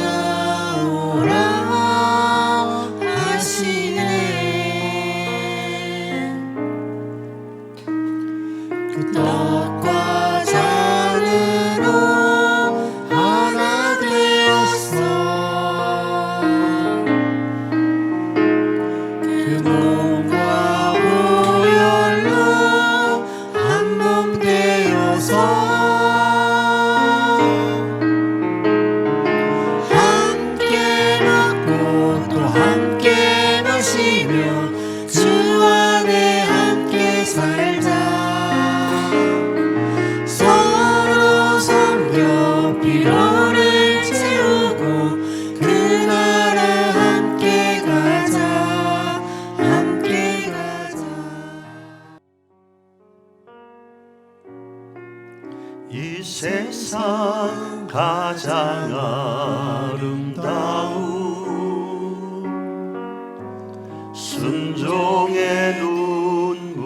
오라 하시네. 그 떡과 잔으로 하나 되었어. 그 몸과 보혈로 한 몸 되어서 함께 먹고 또 함께 마시며 주 안에 함께 살자. 서로 섬겨 피로를 채우고 그 나라 함께 가자. 함께 가자. 이 세상 가장 아름다운 순종의 눈물,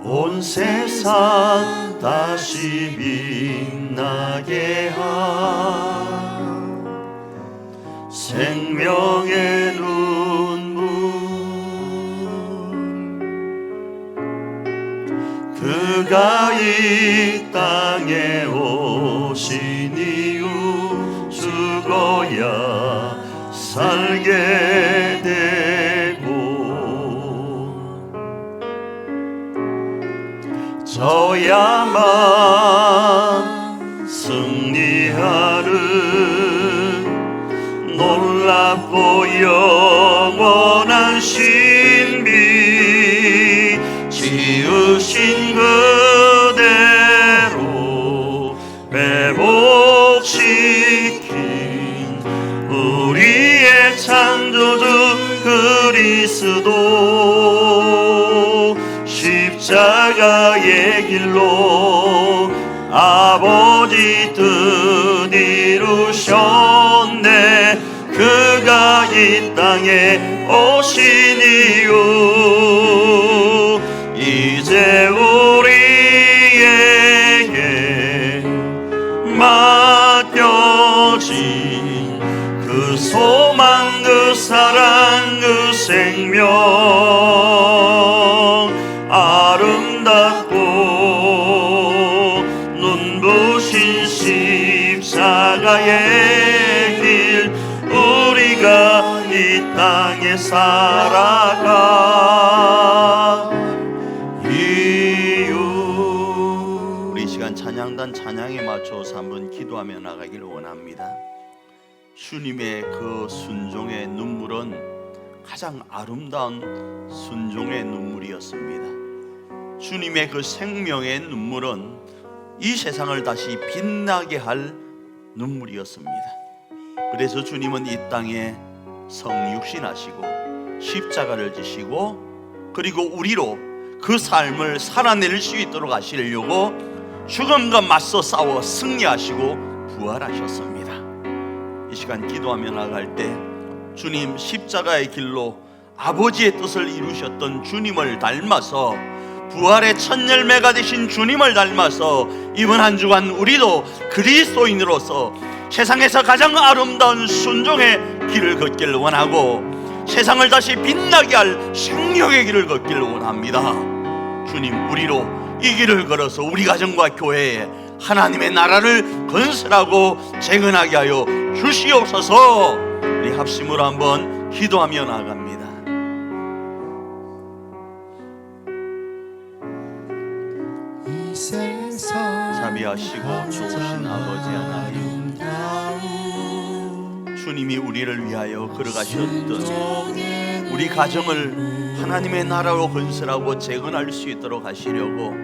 온 세상 다시 빛나게 한 생명의 눈물, 그가 이 땅에 오신 이유 죽어야 살게 되고 싸워야만 승리하는 놀랍고 영원한 신비 지으신 그대로 회복시킨 우리의 창조주 그리스도 십자가의 길로 아버지 뜻 이루셨네. 그가 이 땅에 오신 이유 이제 우리에게 맡겨진 그 소망 그 사랑 그 생명 아름답고 눈부신 십자가의 길 우리가 이 땅에 살아가 이유. 우리 이 시간 찬양단 찬양에 맞춰서 한번 기도하며 나가길 원합니다. 주님의 그 순종의 눈물은 가장 아름다운 순종의 눈물이었습니다. 주님의 그 생명의 눈물은 이 세상을 다시 빛나게 할 눈물이었습니다. 그래서 주님은 이 땅에 성육신하시고 십자가를 지시고 그리고 우리로 그 삶을 살아낼 수 있도록 하시려고 죽음과 맞서 싸워 승리하시고 부활하셨습니다. 이 시간 기도하며 나갈 때 주님 십자가의 길로 아버지의 뜻을 이루셨던 주님을 닮아서 부활의 첫 열매가 되신 주님을 닮아서 이번 한 주간 우리도 그리스도인으로서 세상에서 가장 아름다운 순종의 길을 걷기를 원하고 세상을 다시 빛나게 할 생명의 길을 걷기를 원합니다. 주님, 우리로 이 길을 걸어서 우리 가정과 교회에 하나님의 나라를 건설하고 재건하게 하여 주시옵소서. 우리 합심으로 한번 기도하며 나아갑니다. 자비하시고 좋으신 아버지 하나님, 주님이 우리를 위하여 걸어가셨던 우리 가정을 하나님의 나라로 건설하고 재건할 수 있도록 하시려고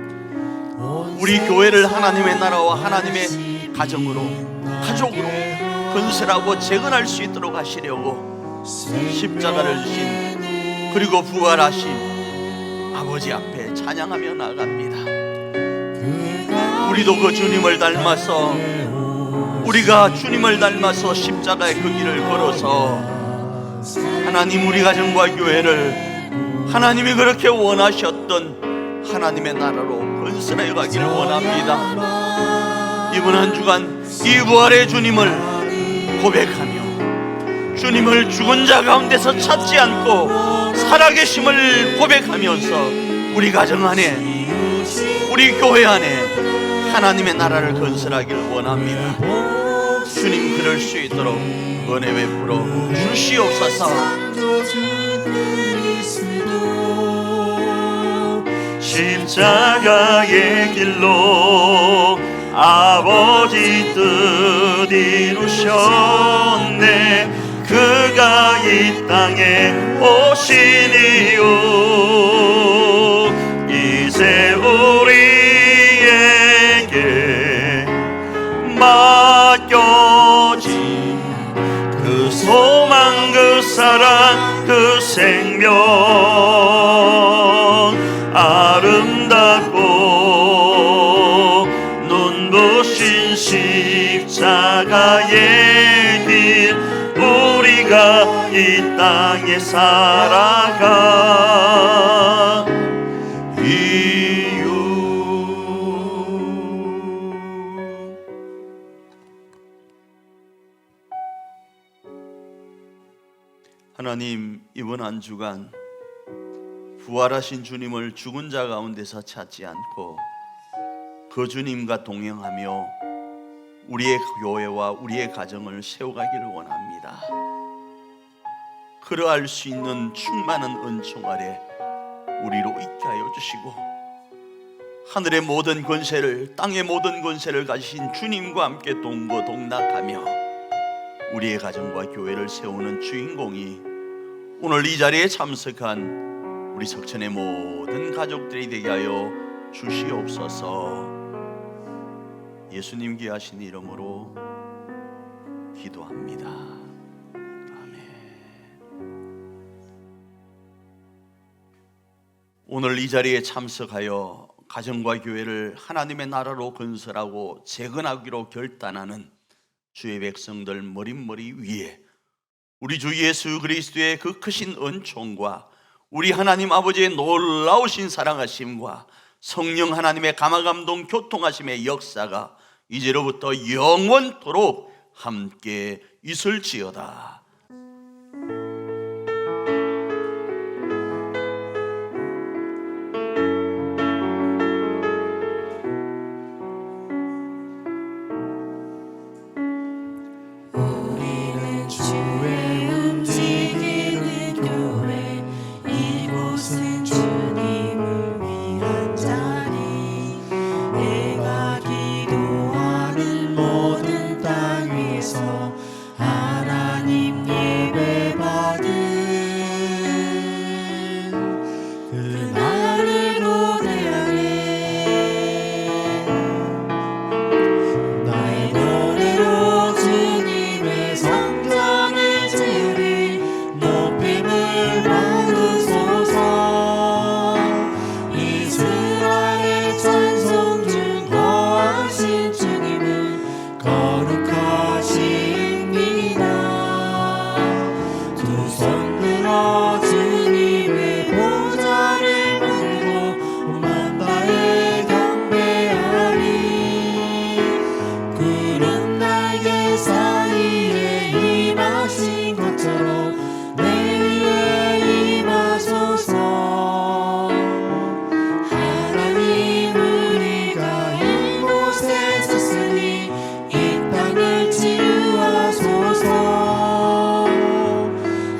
우리 교회를 하나님의 나라와 하나님의 가정으로 가족으로 건설하고 재건할 수 있도록 하시려고 십자가를 지신 그리고 부활하신 아버지 앞에 찬양하며 나아갑니다. 우리도 그 주님을 닮아서 우리가 주님을 닮아서 십자가의 그 길을 걸어서 하나님 우리 가정과 교회를 하나님이 그렇게 원하셨던 하나님의 나라로 건설해 가기를 원합니다. 이번 한 주간 이 부활의 주님을 고백하며 주님을 죽은 자 가운데서 찾지 않고 살아계심을 고백하면서 우리 가정 안에 우리 교회 안에 하나님의 나라를 건설하기를 원합니다. 주님 그럴 수 있도록 은혜 베풀어 주시옵소서. 십자가의 길로 아버지 뜻 이루셨네. 그가 이 땅에 오신 이유 이제 우리에게 맡겨진 그 소망 그 사랑 그 생명 아름답고 눈부신 십자가의 길 우리가 이 땅에 살아가 이유. 하나님, 이번 한 주간 부활하신 주님을 죽은 자 가운데서 찾지 않고 그 주님과 동행하며 우리의 교회와 우리의 가정을 세워가기를 원합니다. 그러할 수 있는 충만한 은총 아래 우리로 있게 하여 주시고 하늘의 모든 권세를, 땅의 모든 권세를 가지신 주님과 함께 동거동락하며 우리의 가정과 교회를 세우는 주인공이 오늘 이 자리에 참석한 우리 석천의 모든 가족들이 되게 하여 주시옵소서. 예수님 귀하신 이름으로 기도합니다. 아멘. 오늘 이 자리에 참석하여 가정과 교회를 하나님의 나라로 건설하고 재건하기로 결단하는 주의 백성들 머릿머리 위에 우리 주 예수 그리스도의 그 크신 은총과 우리 하나님 아버지의 놀라우신 사랑하심과 성령 하나님의 감화감동 교통하심의 역사가 이제로부터 영원토록 함께 있을지어다. 우리는 주의 움직이는 교회, 이곳은 주님을 위한 자리. 내가 기도하는 모든 땅 위에서 하나님 예배 받은 그날을 고대하네. 나의 노래로 주님의 성전을 지으리. 높임을 받으소서. 이스라엘 찬송 중 거하신 주님은 거룩하십니다. 두 손 들어 주님의 보좌를 보고 온 바에 경배하리. 구름 날개 사이에 임하신 것처럼 내 위에 임하소서. 하나님 우리가 이곳에 섰으니 이 땅을 치유하소서.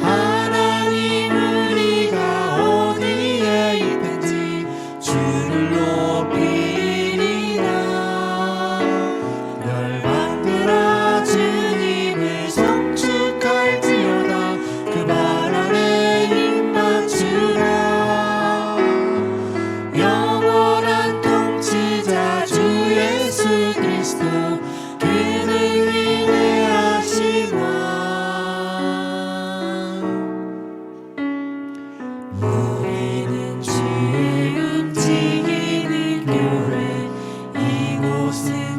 하나님 우리가 어디에 있든지 주를 높이리라. 열방들아 주님을 송축할지어다. 그 발 아래 입 맞추라. 영원한 통치자 주 예수 그리스도, 그는 위대하신 왕. 우리는 주의 움직이는 교회, 이곳은